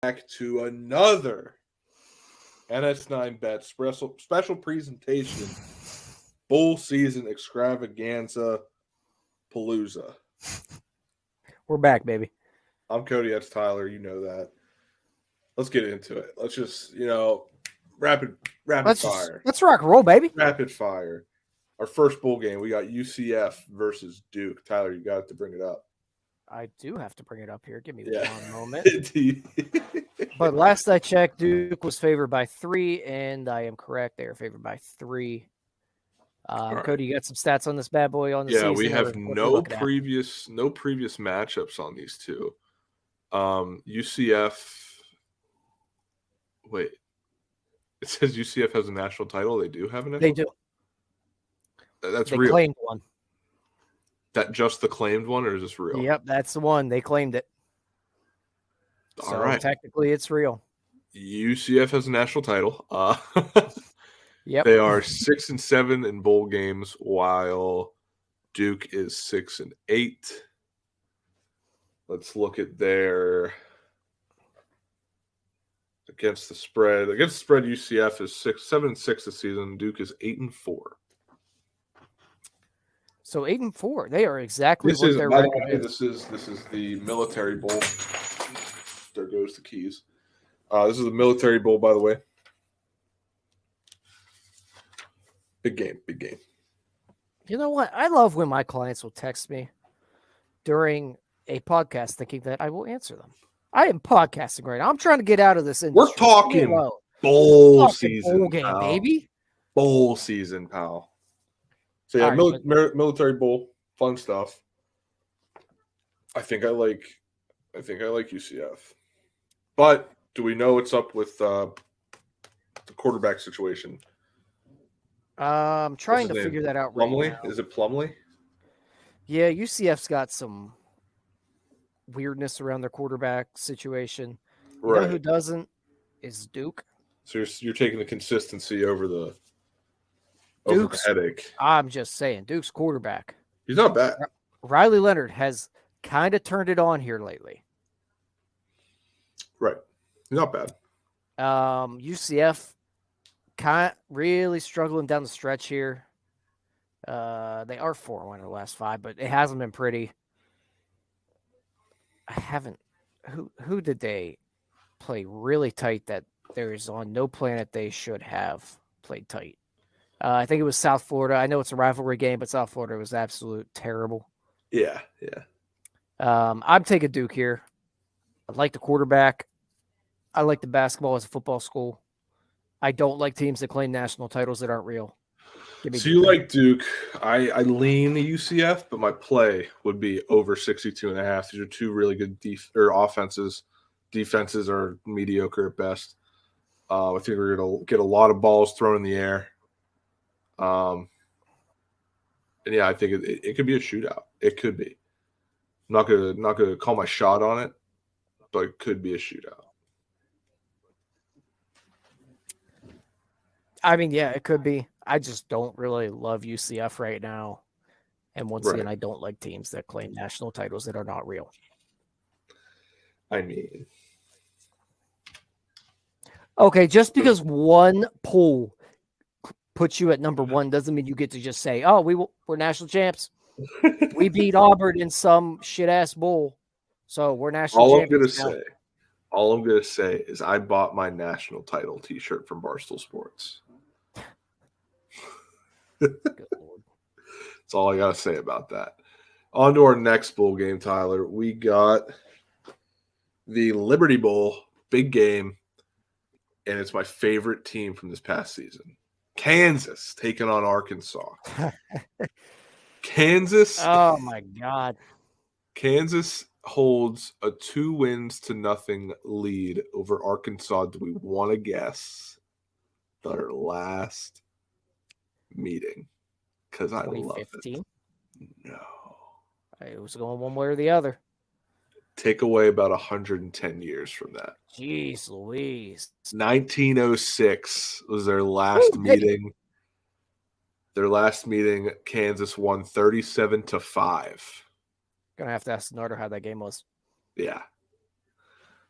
back to another NS9BETS special presentation, bull season extravaganza palooza. We're back, baby. I'm Cody. That's Tyler. You know that. Let's get into it. Let's just, rapid fire. Let's rock and roll, baby. Rapid fire. Our first bowl game, we got UCF versus Duke. Tyler, you got to bring it up. I do have to bring it up here. Give me one moment. But last I checked, Duke was favored by 3, and I am correct. They are favored by 3. Right. Cody, you got some stats on this bad boy on the season? Yeah, we have no previous matchups on these two. UCF. Wait, it says UCF has a national title. They do have a national. They do. That's they real. Claimed one. That just the claimed one, or is this real? Yep, that's the one. They claimed it. All right. Technically, it's real. UCF has a national title. Yep. They are 6-7 in bowl games, while Duke is 6-8. Let's look at their against the spread. Against the spread, UCF is 7-6 this season. Duke is 8-4. So 8-4, they are exactly this what is, their by record the way, is. This is the Military Bowl. There goes the keys. This is the Military Bowl, by the way. Big game. You know what? I love when my clients will text me during a podcast thinking that I will answer them. I am podcasting right now. I'm trying to get out of this industry. We're talking bowl season, bowl game, pal. Baby. Bowl season, pal. So yeah, Military Bowl, fun stuff. I think I like UCF, but do we know what's up with the quarterback situation? I'm trying to figure that out. Plumlee? Right now. Is it Plumlee? Yeah, UCF's got some weirdness around their quarterback situation. You know who doesn't is Duke. So you're taking the consistency over the headache. I'm just saying, Duke's quarterback. He's not bad. Riley Leonard has kind of turned it on here lately. Right. He's not bad. UCF really struggling down the stretch here. They are 4-1 in the last 5, but it hasn't been pretty. Who did they play really tight that there is on no planet they should have played tight? I think it was South Florida. I know it's a rivalry game, but South Florida was absolute terrible. Yeah. I'm taking Duke here. I like the quarterback. I like the basketball as a football school. I don't like teams that claim national titles that aren't real. So you like Duke. I lean the UCF, but my play would be over 62.5. These are two really good offenses. Defenses are mediocre at best. I think we're going to get a lot of balls thrown in the air. And yeah, I think it could be a shootout. It could be. I'm not gonna call my shot on it, but it could be a shootout. I mean, yeah, it could be. I just don't really love UCF right now. And once again, I don't like teams that claim national titles that are not real. I mean, okay, just because one poll puts you at number 1 doesn't mean you get to just say, "Oh, we're national champs. We beat Auburn in some shit ass bowl, so we're national champions." All I'm gonna say is I bought my national title T-shirt from Barstool Sports. Good Lord. That's all I gotta say about that. On to our next bowl game, Tyler. We got the Liberty Bowl, big game, and it's my favorite team from this past season. Kansas taking on Arkansas. Kansas. Oh my God. Kansas holds a 2-0 lead over Arkansas. Do we want to guess their last meeting? Because I love it. No. It was going one way or the other. Take away about 110 years from that. Jeez Louise. 1906 was their last meeting. Their last meeting, Kansas won 37-5. Gonna have to ask Nardo how that game was. Yeah.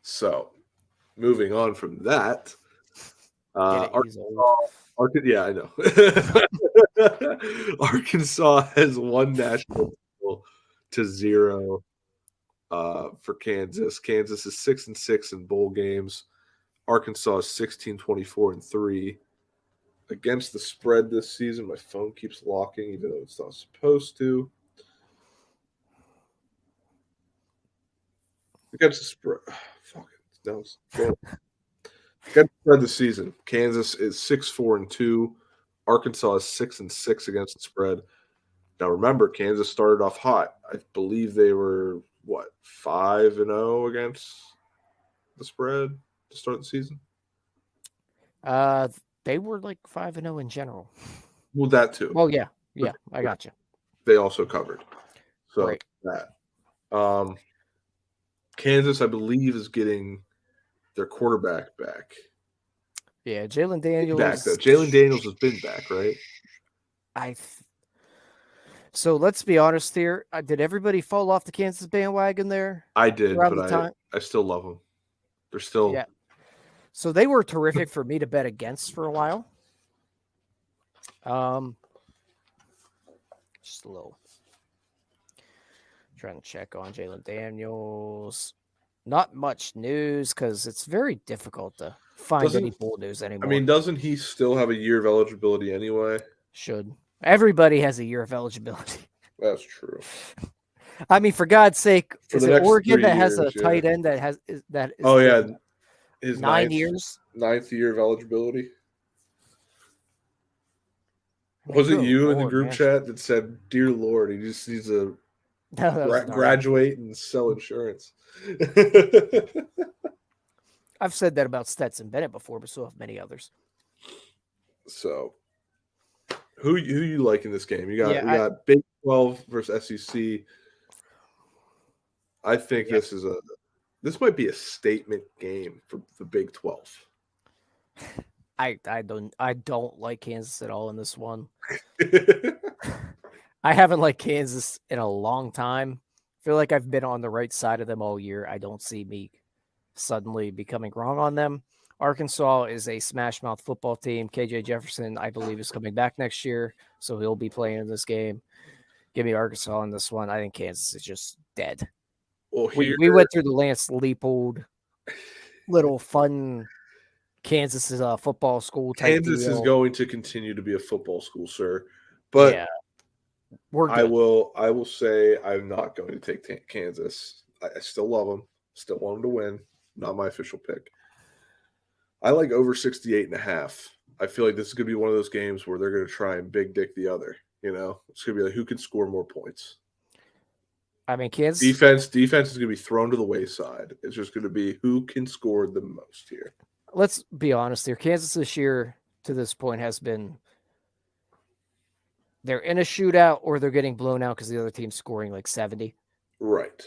So moving on from that, Get it? He's old. yeah, I know. Arkansas has one national title to 0 for Kansas. Kansas is 6-6 in bowl games. Arkansas is 16-24-3 against the spread this season. My phone keeps locking, even though it's not supposed to. Against the spread, fuck it. No, against the spread this season, Kansas is 6-4-2. Arkansas is 6-6 against the spread. Now remember, Kansas started off hot. I believe they were 5-0 against the spread to start the season. They were like 5-0 in general. Well, that too. Oh yeah, I got you. They also covered. So Right. that. Kansas, I believe, is getting their quarterback back. Yeah, Jalen Daniels. Back though. Jalen Daniels has been back, right? So let's be honest here. Did everybody fall off the Kansas bandwagon there? I did, but I still love them. They're still So they were terrific for me to bet against for a while. Just a little. Trying to check on Jalen Daniels. Not much news because it's very difficult to find any bowl news anymore. I mean, doesn't he still have a year of eligibility anyway? Should. Everybody has a year of eligibility. That's true. I mean, for God's sake, is it Oregon that has a tight end that has that? Oh yeah, his 9 years, 9th year of eligibility. Was it you in the group chat that said, "Dear Lord, he just needs to graduate and sell insurance"? I've said that about Stetson Bennett before, but so have many others. So, who you like in this game? We got Big 12 versus SEC. I think this might be a statement game for the Big 12. I don't like Kansas at all in this one. I haven't liked Kansas in a long time. I feel like I've been on the right side of them all year. I don't see me suddenly becoming wrong on them. Arkansas is a smash mouth football team. KJ Jefferson, I believe, is coming back next year, so he'll be playing in this game. Give me Arkansas in this one. I think Kansas is just dead. Well, we went through the Lance Leipold little fun Kansas is a football school type Kansas deal. is going to continue to be a football school, sir. But we're good. I will say I'm not going to take Kansas. I still love them. Still want them to win. Not my official pick. I like over 68.5. I feel like this is going to be one of those games where they're going to try and big dick the other. You know, it's going to be like who can score more points. I mean, Kansas defense is going to be thrown to the wayside. It's just going to be who can score the most here. Let's be honest here. Kansas this year to this point has been they're in a shootout or they're getting blown out because the other team's scoring like 70. Right.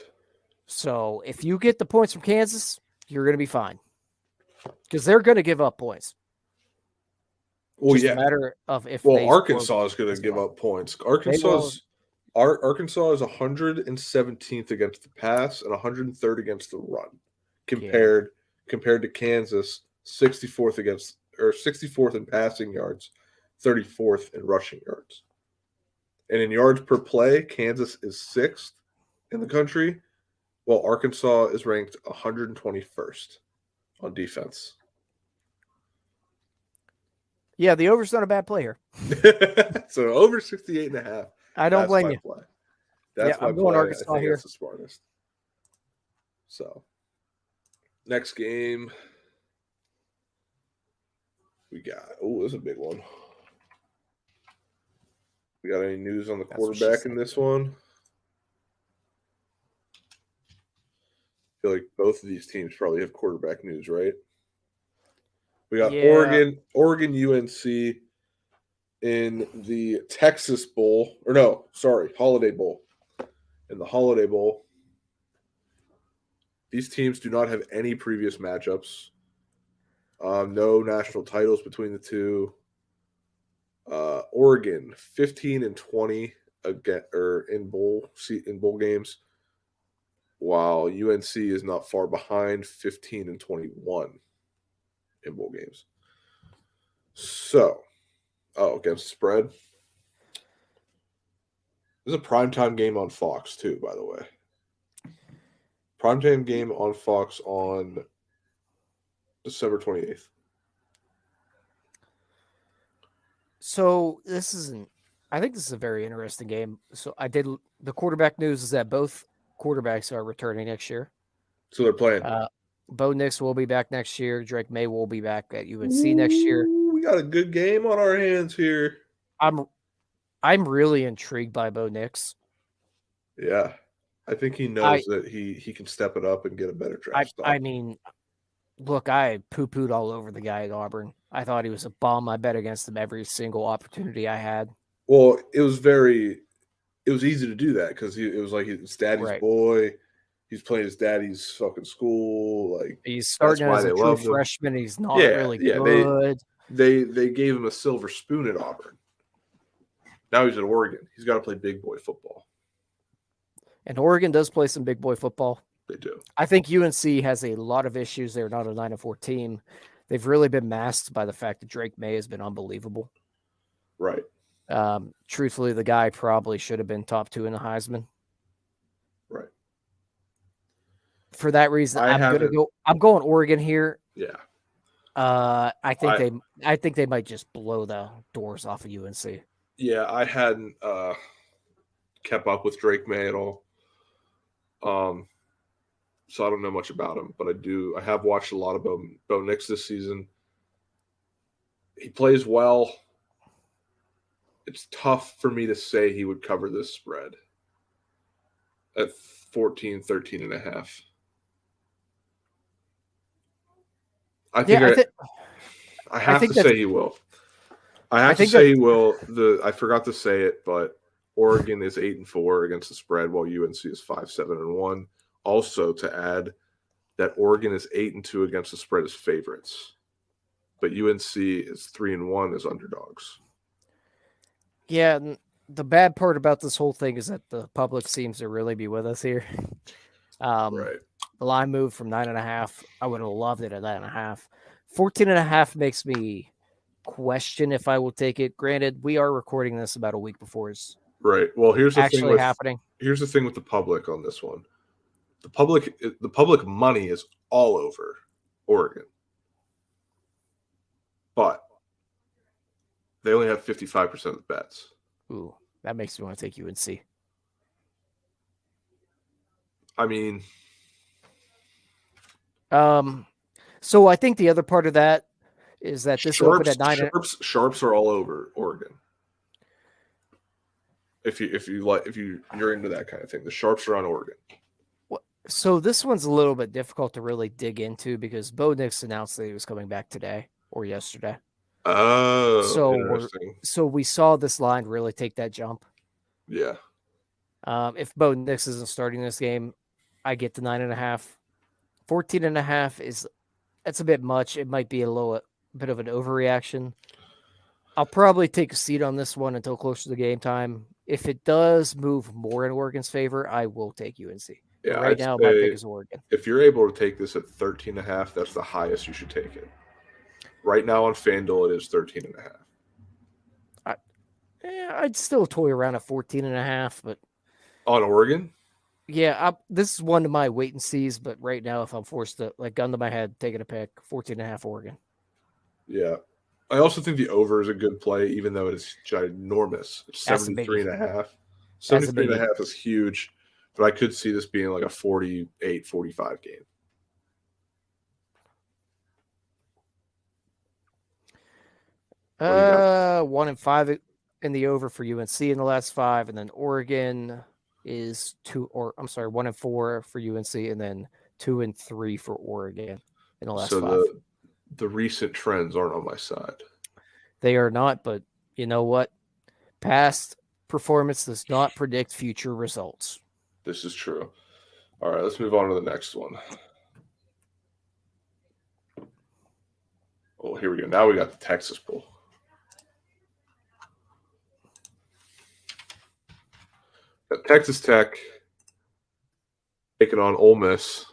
So if you get the points from Kansas, you're going to be fine because they're going to give up points. Well, just a matter of if Arkansas is going to give up points. Arkansas is 117th against the pass and 103rd against the run, compared to Kansas 64th in passing yards, 34th in rushing yards, and in yards per play, Kansas is 6th in the country, while Arkansas is ranked 121st on defense. Yeah, the over's not a bad play here. So over 68.5. I don't blame you. That's I'm going Arkansas here. That's the smartest. So, next game we got. Oh, this is a big one. We got any news on the quarterback in this one? I feel like both of these teams probably have quarterback news, right? We got Oregon, UNC in the Texas Bowl. Holiday Bowl. In the Holiday Bowl, these teams do not have any previous matchups. No national titles between the two. Oregon 15-20 in bowl games. while UNC is not far behind, 15-21 in bowl games. So, against spread. This is a primetime game on Fox, too, by the way. Primetime game on Fox on December 28th. So I think this is a very interesting game. So the quarterback news is that both quarterbacks are returning next year. So they're playing. Bo Nix will be back next year. Drake May will be back at UNC next year. We got a good game on our hands here. I'm really intrigued by Bo Nix. Yeah. I think he knows that he can step it up and get a better draft stock. I mean, look, I poo-pooed all over the guy at Auburn. I thought he was a bum. I bet against him every single opportunity I had. Well, it was easy to do that because it was like his daddy's boy. He's playing his daddy's fucking school. Like he's starting as a true freshman. He's not really good. They gave him a silver spoon at Auburn. Now he's at Oregon. He's got to play big boy football. And Oregon does play some big boy football. They do. I think UNC has a lot of issues. They're not a 9-4 team. They've really been masked by the fact that Drake May has been unbelievable. Right. Truthfully, the guy probably should have been top 2 in the Heisman. Right. For that reason, I'm going Oregon here. Yeah. I think they might just blow the doors off of UNC. Yeah, I hadn't kept up with Drake May at all. So I don't know much about him, but I have watched a lot of Bo Nix this season. He plays well. It's tough for me to say he would cover this spread at 13.5. I have to say he will. I have to say he will. I forgot to say it, but Oregon is 8-4 against the spread, while UNC is 5-7-1. Also, to add that Oregon is 8-2 against the spread as favorites, but UNC is 3-1 as underdogs. Yeah, the bad part about this whole thing is that the public seems to really be with us here. Right. The line moved from 9.5. I would have loved it at 9.5. 14.5 makes me question if I will take it. Granted, we are recording this about a week before it's right. Well, here's the actually thing happening. Here's the thing with the public on this one. The public money is all over Oregon, but they only have 55% of the bets. Ooh, that makes me want to take UNC. I mean, so I think the other part of that is that this opened at 9. Sharps are all over Oregon. If you're into that kind of thing, the sharps are on Oregon. So this one's a little bit difficult to really dig into because Bo Nix announced that he was coming back today or yesterday. Oh, interesting. So we saw this line really take that jump. Yeah. If Bo Nix isn't starting this game, I get to 9.5. 14.5 that's a bit much. It might be a bit of an overreaction. I'll probably take a seat on this one until closer to the game time. If it does move more in Oregon's favor, I will take UNC. Yeah, right now, my pick is Oregon. If you're able to take this at 13.5, that's the highest you should take it. Right now on FanDuel, it is 13.5. I'd still toy around at 14.5, but on Oregon. Yeah, this is one of my wait and sees, but right now, if I'm forced to gun to my head, taking a pick, 14.5 Oregon. Yeah. I also think the over is a good play, even though it is ginormous. It's 73.5. 73.5 is huge, but I could see this being like a 48-45 game. One and 5 in the over for UNC in the last 5, and then Oregon is 1 and 4 for UNC, and then 2 and 3 for Oregon in the last 5. The recent trends aren't on my side. They are not, but you know what? Past performance does not predict future results. This is true. All right, let's move on to the next one. Oh, here we go. Now we got the Texas Bowl. Texas Tech taking on Ole Miss.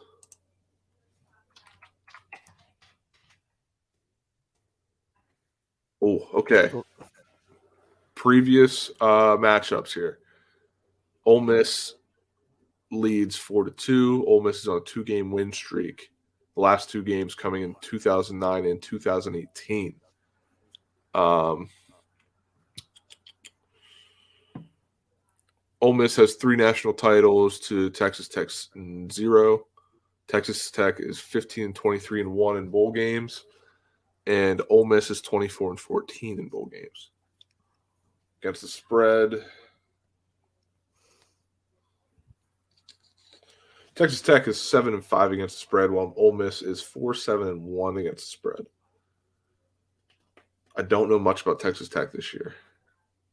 Oh, okay. Previous matchups here. Ole Miss leads 4-2. Ole Miss is on a 2-game win streak. The last 2 games coming in 2009 and 2018. Ole Miss has 3 national titles to Texas Tech's 0. Texas Tech is 15-23-1 in bowl games, and Ole Miss is 24-14 in bowl games. Against the spread, Texas Tech is 7-5 against the spread, while Ole Miss is 4-7-1 against the spread. I don't know much about Texas Tech this year.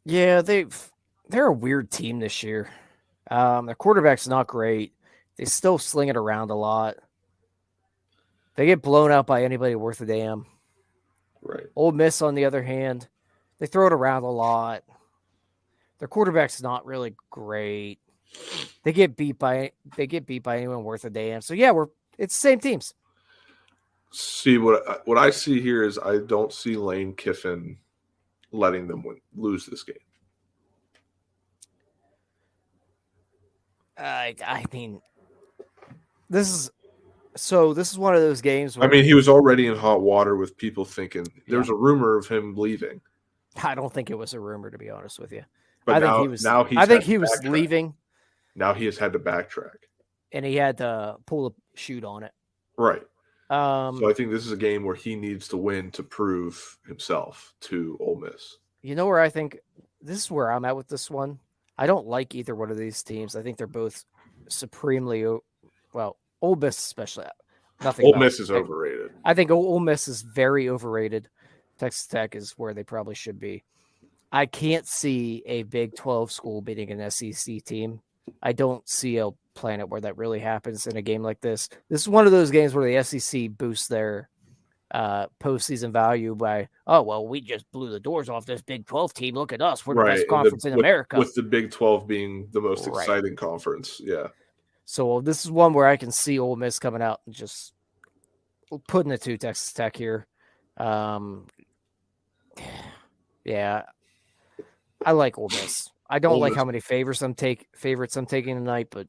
Yeah, they're a weird team this year. Their quarterback's not great. They still sling it around a lot. They get blown out by anybody worth a damn. Right. Ole Miss, on the other hand, they throw it around a lot. Their quarterback's not really great. They get beat by anyone worth a damn. So yeah, it's the same teams. See, what I see here is I don't see Lane Kiffin letting them lose this game. I mean, this is one of those games where he was already in hot water with people thinking there's a rumor of him leaving. I don't think it was a rumor, to be honest with you. But I think he was leaving. Now he has had to backtrack. And he had to pull a shoot on it. Right. So I think this is a game where he needs to win to prove himself to Ole Miss. You know where I think this is where I'm at with this one? I don't like either one of these teams. I think they're both supremely well, Ole Miss especially. Ole Miss is overrated. I think Ole Miss is very overrated. Texas Tech is where they probably should be. I can't see a Big 12 school beating an SEC team. I don't see a planet where that really happens in a game like this. This is one of those games where the SEC boosts their postseason value by, we just blew the doors off this Big 12 team. Look at us. We're the best conference in America. With the Big 12 being the most exciting conference. Yeah. So this is one where I can see Ole Miss coming out and just putting it to Texas Tech here. Yeah. I like Ole Miss. I don't like how many favorites I'm taking tonight, but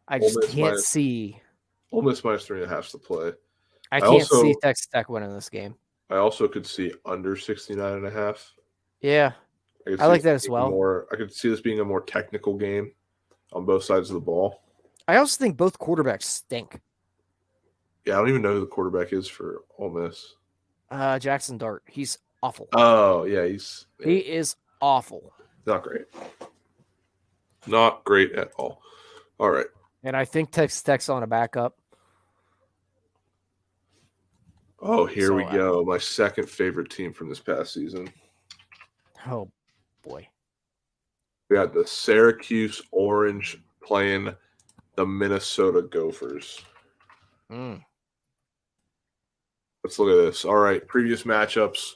I just can't see. Ole Miss minus 3.5 to play. I can't see Texas Tech winning this game. I also could see under 69.5. Yeah, I like that as well. I could see this being a more technical game on both sides of the ball. I also think both quarterbacks stink. Yeah, I don't even know who the quarterback is for Ole Miss. Jackson Dart. He's awful. Oh, yeah, he is awful. Not great. Not great at all. All right. And I think Texas Tech's on a backup. Oh, here we go. My second favorite team from this past season. Oh, boy. We got the Syracuse Orange playing the Minnesota Gophers. Let's look at this. All right, previous matchups.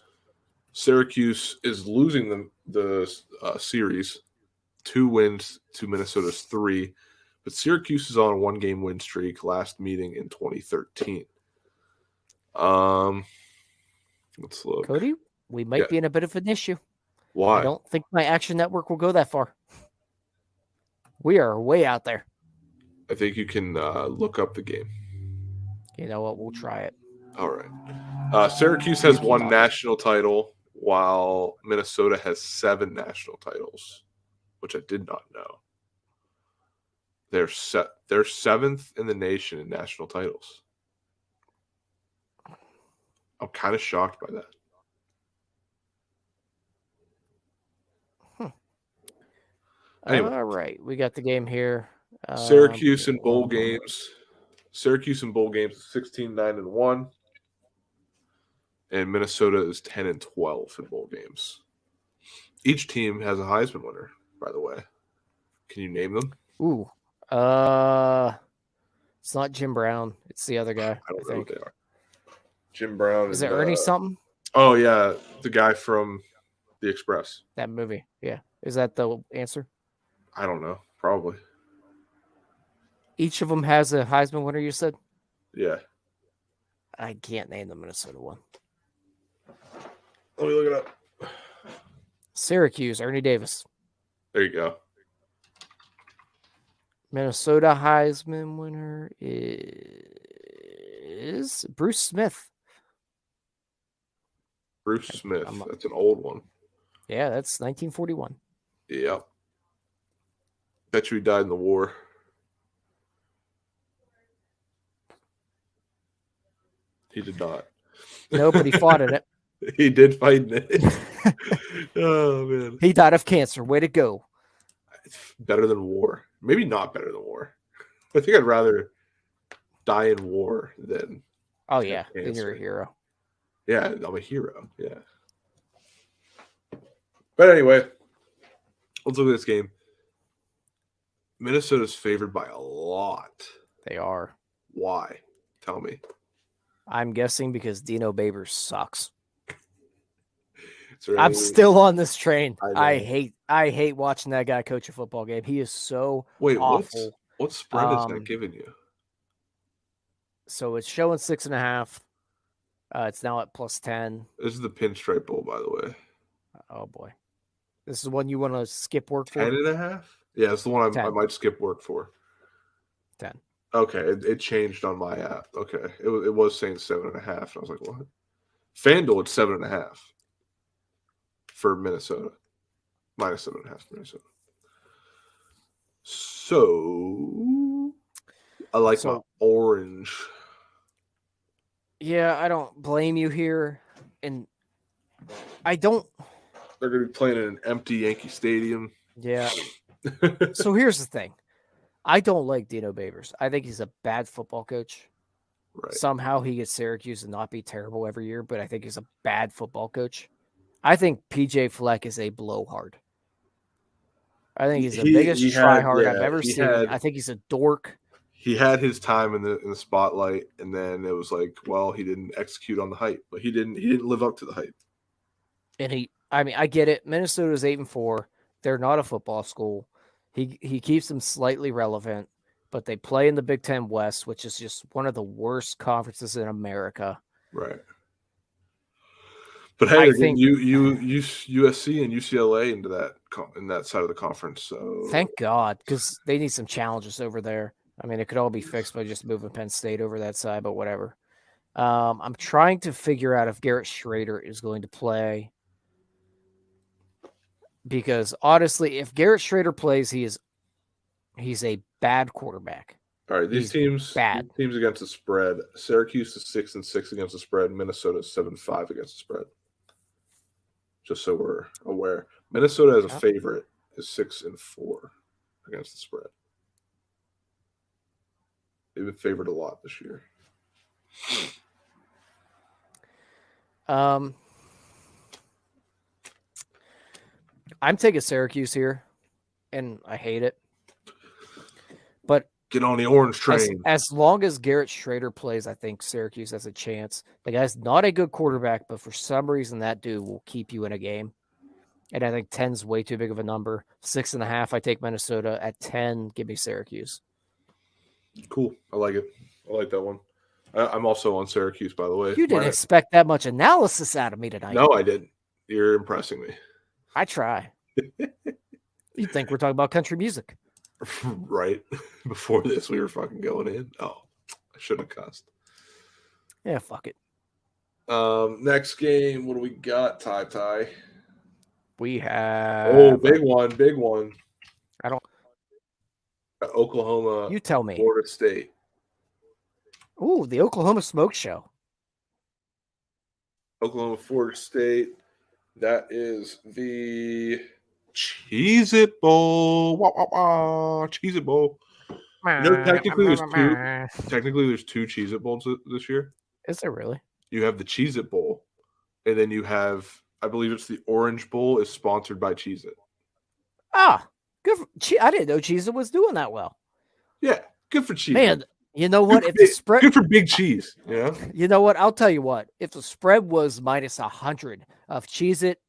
Syracuse is losing the series. 2 wins to Minnesota's 3. But Syracuse is on a 1-game win streak, last meeting in 2013. Let's look. Cody, we might be in a bit of an issue. Why? I don't think my Action Network will go that far. We are way out there. I think you can look up the game. You know what? We'll try it. All right. Syracuse has 1 national title, while Minnesota has 7 national titles, which I did not know. They're 7th in the nation in national titles. I'm kind of shocked by that. Anyway. All right, we got the game here. Syracuse in bowl games. Syracuse in bowl games is 16-9-1, and Minnesota is 10-12 in bowl games. Each team has a Heisman winner, by the way. Can you name them? Ooh, it's not Jim Brown. It's the other guy. I don't know who they are. Jim Brown is it Ernie something? Oh yeah, the guy from The Express. That movie. Yeah, is that the answer? I don't know. Probably. Each of them has a Heisman winner, you said? Yeah. I can't name the Minnesota one. Let me look it up. Syracuse, Ernie Davis. There you go. Minnesota Heisman winner is Bruce Smith. Bruce Smith. That's an old one. Yeah, that's 1941. Yep. Bet you he died in the war. He did not. No, but he fought in it. He did fight in it. Oh, man. He died of cancer. Way to go. It's better than war. Maybe not better than war. I think I'd rather die in war than. Oh, yeah. Then you're a hero. Yeah, I'm a hero. Yeah. But anyway, let's look at this game. Minnesota's favored by a lot. They are. Why? Tell me. I'm guessing because Dino Babers sucks. I'm still on this train. I hate watching that guy coach a football game. He is so awful. What spread is that giving you? So it's showing 6.5. It's now at +10. This is the Pinstripe Bowl, by the way. Oh boy, this is one you want to skip work for. 10.5. Yeah, it's the one I might skip work for. 10. Okay, it changed on my app. Okay, it was saying 7.5. I was like, what? FanDuel, it's 7.5 for Minnesota. Minus 7.5 for Minnesota. So I like my orange. Yeah, I don't blame you here, and I don't. They're going to be playing in an empty Yankee Stadium. Yeah. So here's the thing. I don't like Dino Babers. I think he's a bad football coach. Right. Somehow he gets Syracuse and not be terrible every year, but I think he's a bad football coach. I think PJ Fleck is a blowhard. I think he's the biggest tryhard I've ever seen. I think he's a dork. He had his time in the spotlight, and then it was like, well, he didn't execute on the hype, but he didn't live up to the hype. And I get it. Minnesota's 8-4. They're not a football school. He keeps them slightly relevant, but they play in the Big Ten West, which is just one of the worst conferences in America. Right. But hey, I think USC and UCLA in that side of the conference. So thank God, because they need some challenges over there. I mean, it could all be fixed by just moving Penn State over that side, but whatever. I'm trying to figure out if Garrett Schrader is going to play. Because honestly, if Garrett Schrader plays, he's a bad quarterback. All right, these teams against the spread. Syracuse is 6-6 against the spread. Minnesota is 7-5 against the spread. Just so we're aware, Minnesota as a favorite is 6-4 against the spread. They've been favored a lot this year. I'm taking Syracuse here, and I hate it. But get on the orange train. As long as Garrett Schrader plays, I think Syracuse has a chance. The guy's not a good quarterback, but for some reason that dude will keep you in a game. And I think 10's way too big of a number. 6.5, I take Minnesota. At 10, give me Syracuse. Cool. I like it. I like that one. I'm also on Syracuse, by the way. You didn't expect that much analysis out of me tonight. No, I didn't. You're impressing me. I try. You think we're talking about country music. Right. Before this, we were fucking going in. Oh, I shouldn't have cussed. Yeah, fuck it. Next game, what do we got, Ty? We have... Oh, big one. I don't... Oklahoma. You tell me. Florida State. Ooh, the Oklahoma Smoke Show. Oklahoma, Florida State. That is the Cheez-It Bowl. Wah, wah, wah. Cheez-It Bowl. Technically, there's two Cheez-It Bowls this year. Is there really? You have the Cheez-It Bowl, and then you have, I believe it's the Orange Bowl is sponsored by Cheez-It. Ah, good. I didn't know Cheez-It was doing that well. Yeah, good for Cheez-It. Man, you know what? If the spread good for Big Cheese, yeah. You know what? I'll tell you what. If the spread was -100 of Cheez-It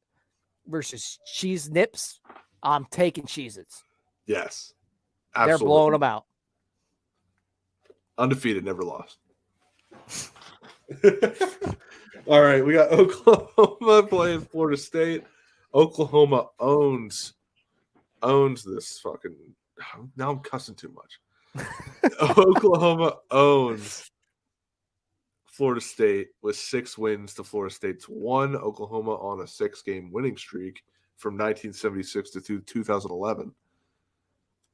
versus Cheese Nips, I'm taking Cheez-Its. Yes, absolutely. They're blowing them out. Undefeated, never lost. All right, we got Oklahoma playing Florida State. Oklahoma owns this fucking. Now I'm cussing too much. Oklahoma owns Florida State with 6 wins to Florida State's 1. Oklahoma on a 6-game winning streak from 1976 to 2011.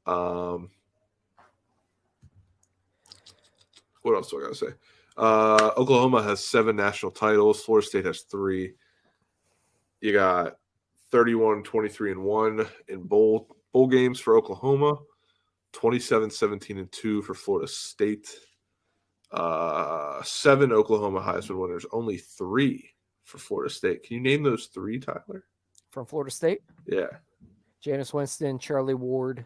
What else do I got to say? Oklahoma has 7 national titles. Florida State has 3. You got 31, 23, and 1 in bowl games for Oklahoma. 27, 17, and 2 for Florida State. 7 Oklahoma Heisman winners. Only 3 for Florida State. Can you name those 3, Tyler? From Florida State? Yeah. Jameis Winston, Charlie Ward.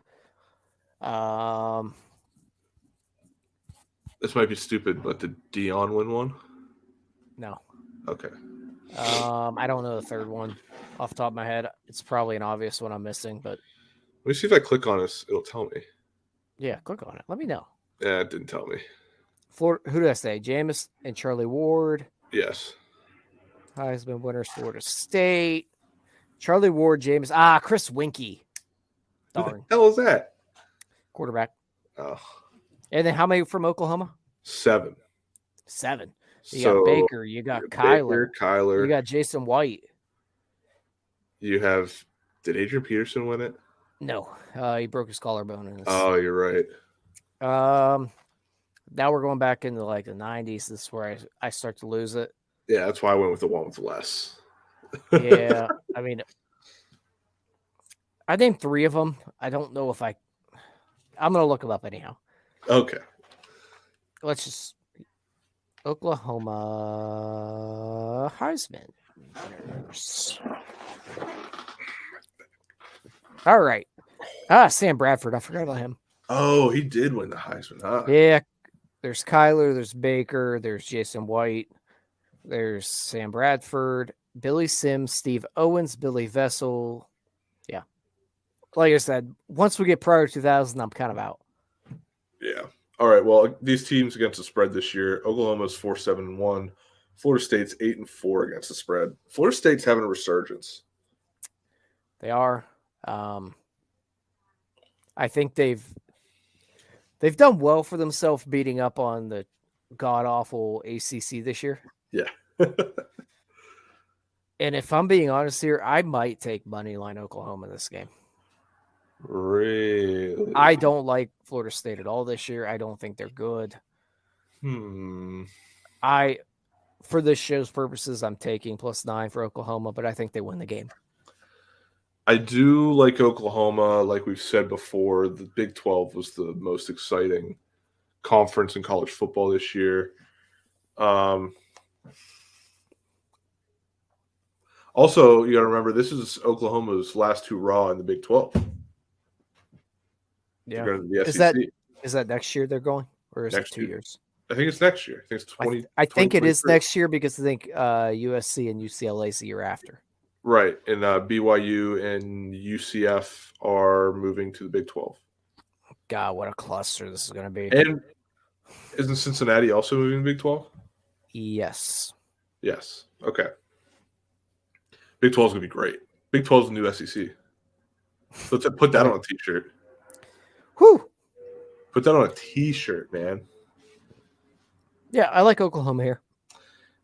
This might be stupid, but did Dion win one? No. Okay. I don't know the third one off the top of my head. It's probably an obvious one I'm missing, but Let me see if I click on this. It'll tell me. yeah, click on it. Let me know. Yeah, it didn't tell me. Florida, who did I say? Jameis and Charlie Ward. Yes. Heisman winners, Florida State. Charlie Ward, Jameis. Chris Winkie. Who Darn. the hell is that? Quarterback. Oh, And then how many from Oklahoma? 7. 7. You So got Baker. You got Kyler. Kyler. You got Jason White. You have. Did Adrian Peterson win it? No. He broke his collarbone. In this. Oh, you're right. Now we're going back into like the 90s. This is where I start to lose it. Yeah, that's why I went with the one with less. Yeah. I mean, I named 3 of them. I don't know if I'm going to look them up anyhow. Okay. Let's just Oklahoma Heisman winners. All right. Sam Bradford. I forgot about him. Oh, he did win the Heisman, huh? Yeah. There's Kyler. There's Baker. There's Jason White. There's Sam Bradford. Billy Sims. Steve Owens. Billy Vessel. Yeah. Like I said, once we get prior to 2000, I'm kind of out. Yeah. All right. Well, these teams against the spread this year, Oklahoma's 4-7-1. Florida State's 8-4 against the spread. Florida State's having a resurgence. They are. I think they've done well for themselves beating up on the god-awful ACC this year. Yeah. And if I'm being honest here, I might take moneyline Oklahoma in this game. Really? I don't like Florida State at all this year. I don't think they're good. For this show's purposes, I'm taking +9 for Oklahoma, but I think they win the game. I do like Oklahoma. Like we've said before, the Big 12 was the most exciting conference in college football this year. Also, you got to remember, this is Oklahoma's last hurrah in the Big 12. Yeah. They're going to the SEC. Is that next year they're going? Or is Next it 2 year. years? I think it's next year. I think it's 20. I think it is 2023. next year because I think USC and UCLA is the year after. Right. And BYU and UCF are moving to the Big 12. God, what a cluster this is going to be. And isn't Cincinnati also moving to the Big 12? Yes. Yes. Okay. Big 12 is going to be great. Big 12 is the new SEC. Let's put that on a T-shirt. Whew. Put that on a T-shirt, man. Yeah, I like Oklahoma here.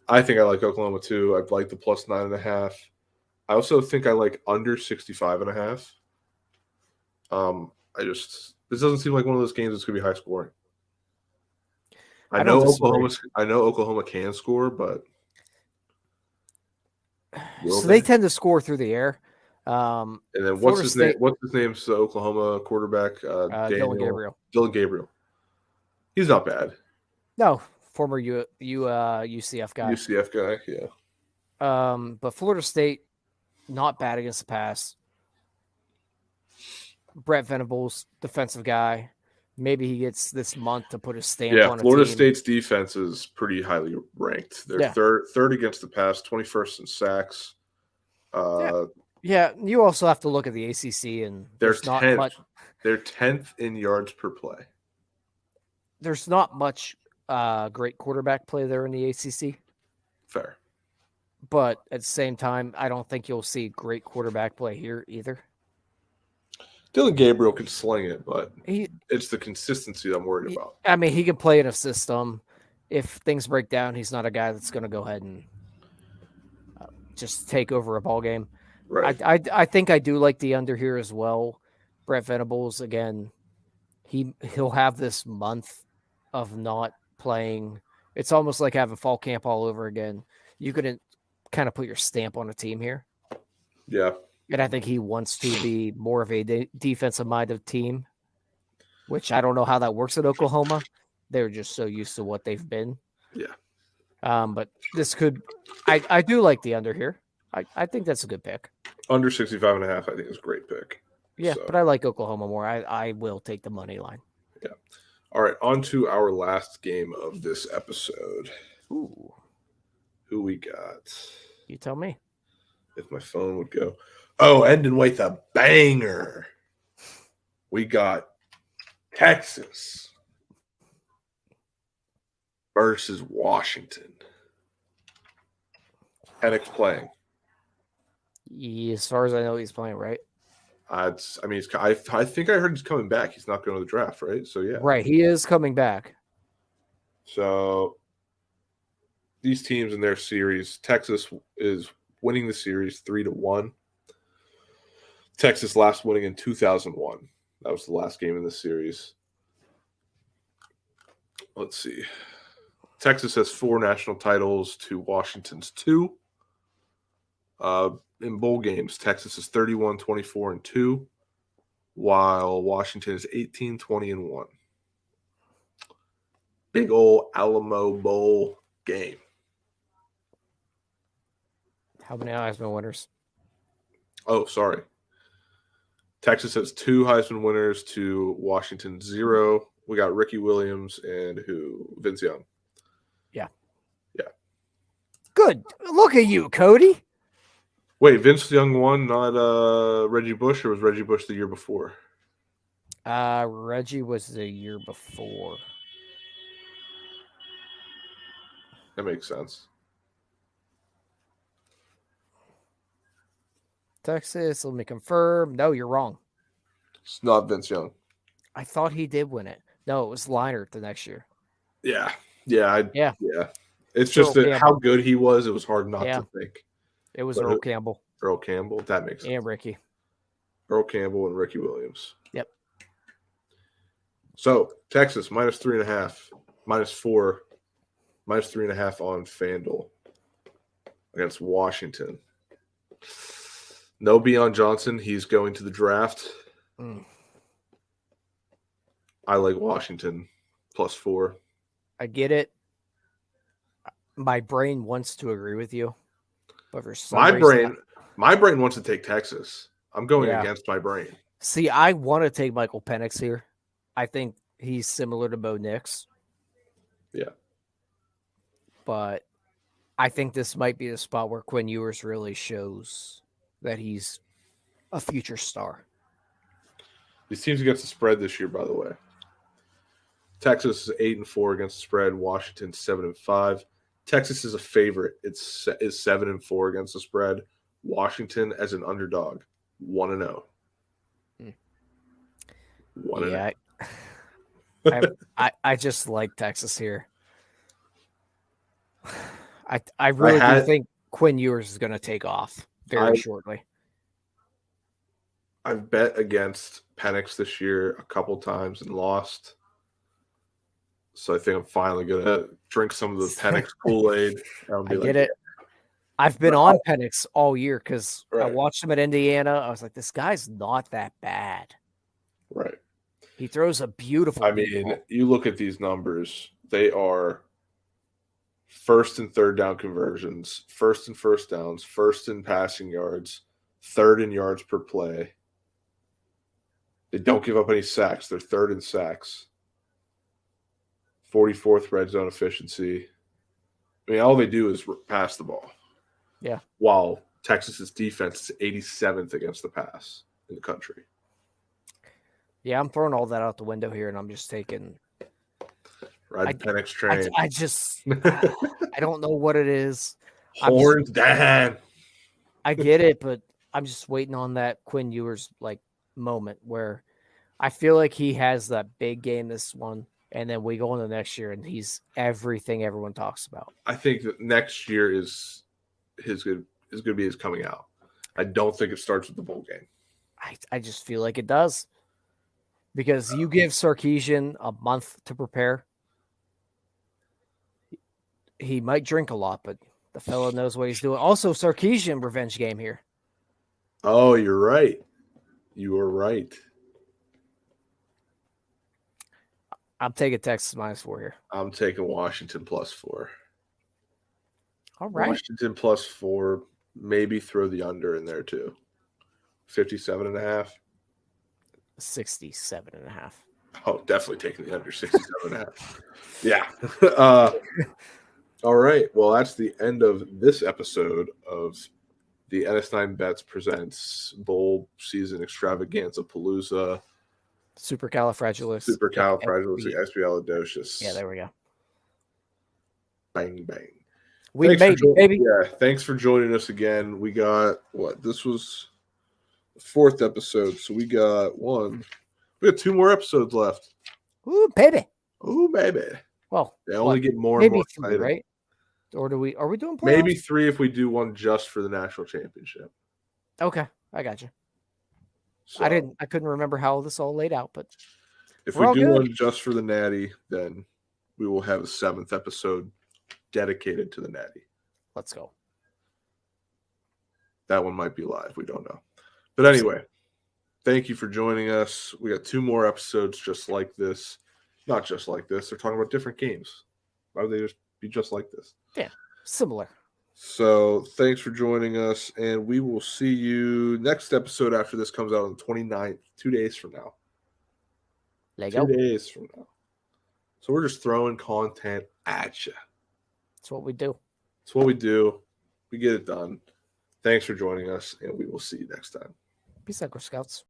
I think I like Oklahoma too. I like the +9.5. I also think I like under 65.5. This doesn't seem like one of those games that's going to be high scoring. I know Oklahoma can score, but they tend to score through the air. And then what's his name? What's his name's the Oklahoma quarterback? Dylan Gabriel. Dylan Gabriel. He's not bad. No, former UCF guy. UCF guy, yeah. But Florida State, not bad against the pass. Brett Venables, defensive guy. Maybe he gets this month to put his stamp on a team. Florida State's defense is pretty highly ranked. They're third against the pass, 21st in sacks. Yeah, you also have to look at the ACC, and they're there's not 10th. much. They're 10th in yards per play. there's not much great quarterback play there in the ACC, Fair. but at the same time, I don't think you'll see great quarterback play here either. Dylan Gabriel can sling it, but He, it's the consistency I'm worried about. I mean, he can play in a system. If things break down, he's not a guy that's going to go ahead and just take over a ball game. Right. I think I do like the under here as well. Brett Venables, again, he'll have this month of not playing. It's almost like having fall camp all over again. You couldn't kind of put your stamp on a team here. Yeah. And I think he wants to be more of a defensive-minded team, which I don't know how that works at Oklahoma. They're just so used to what they've been. Yeah. But this could – I do like the under here. I think that's a good pick. Under 65.5, I think is a great pick. Yeah, but I like Oklahoma more. I will take the money line. Yeah. All right, on to our last game of this episode. Ooh. Who we got? You tell me. If my phone would go. Oh, ending with a banger. We got Texas versus Washington. Penix playing. Yeah, as far as I know, he's playing, right? I think I heard he's coming back. He's not going to the draft, right? So, yeah. Right, he is coming back. So, these teams in their series, Texas is winning the series 3-1. Texas last winning in 2001. That was the last game in the series. Let's see. Texas has 4 national titles to Washington's 2. In bowl games, Texas is 31-24-2, while Washington is 18-20-1. Big old Alamo Bowl game. How many Heisman winners? Oh, sorry. Texas has 2 Heisman winners to Washington 0. We got Ricky Williams and who? Vince Young. Yeah. Yeah. Good. Look at you, Cody. Wait, Vince Young won, not Reggie Bush, or was Reggie Bush the year before? Reggie was the year before. That makes sense. Texas, let me confirm. No, you're wrong. It's not Vince Young. I thought he did win it. No, it was Leinart the next year. Yeah. It's Earl just that Campbell. how good he was, it was hard not Yeah. to think. It was But Earl Campbell Earl Campbell, that makes sense. and Ricky. Earl Campbell and Ricky Williams. Yep. So, Texas, -3.5, -4, -3.5 on FanDuel against Washington. No Beion Johnson. He's going to the draft. I like Washington +4. I get it. My brain wants to agree with you, but for some reason, my brain wants to take Texas. I'm going Yeah. against my brain. See, I want to take Michael Penix here. I think he's similar to Bo Nix. Yeah. But I think this might be the spot where Quinn Ewers really shows that he's a future star. These teams against the spread this year, by the way. Texas is 8-4 against the spread. Washington 7-5. Texas is a favorite. Is 7-4 against the spread. Washington as an underdog, 1-0. 1-0. Yeah, I just like Texas here. I really do think Quinn Ewers is going to take off very shortly. I've bet against Penix this year a couple times and lost. So I think I'm finally going to drink some of the Penix Kool-Aid. I get it. I've been on Penix all year because I watched him at Indiana. I was like, this guy's not that bad. Right. He throws a beautiful ball. You look at these numbers. They are first and third down conversions, first and first downs, first in passing yards, third in yards per play. They don't give up any sacks. They're third in sacks. 44th red zone efficiency. I mean, all they do is pass the ball. Yeah. While Texas's defense is 87th against the pass in the country. Yeah, I'm throwing all that out the window here, and I'm just taking Ride the Penix train. I just I don't know what it is. Horns down. I get it, but I'm just waiting on that Quinn Ewers like moment where I feel like he has that big game this one, and then we go into next year and he's everything everyone talks about. I think that next year is going to be his coming out. I don't think it starts with the bowl game. I just feel like it does. Because you give Sarkisian a month to prepare. He might drink a lot, but the fellow knows what he's doing. Also, Sarkisian revenge game here. Oh, you're right. You are right. I'm taking Texas -4 here. I'm taking Washington +4. All right. Washington +4. Maybe throw the under in there too. 57.5. 67.5. Oh, definitely taking the under 67.5. Yeah. All right. Well, that's the end of this episode of the NS9BETS presents Bowl Season Extravaganza Palooza. Supercalifragilisticexpialidocious. Yeah, there we go. Bang, bang. We made it, baby. Yeah, thanks for joining us again. We got what? This was the 4th episode, so we got 2 more episodes left. Ooh, baby. Ooh, baby. Well, they only get more maybe and more 3, exciting. right? Or are we doing playoffs? Maybe 3 if we do one just for the national championship. Okay, I got you. So, I couldn't remember how this all laid out, but if we do one just for the Natty, then we will have a 7th episode dedicated to the Natty. Let's go. That one might be live. We don't know. But anyway, thank you for joining us. We got 2 more episodes just like this. Not just like this. They're talking about different games. Why would they just be just like this? Yeah, similar. So thanks for joining us, and we will see you next episode after this comes out on the 29th, 2 days from now. 2 days from now. So we're just throwing content at you. That's what we do. That's what we do. We get it done. Thanks for joining us, and we will see you next time. Peace out, Girl Scouts.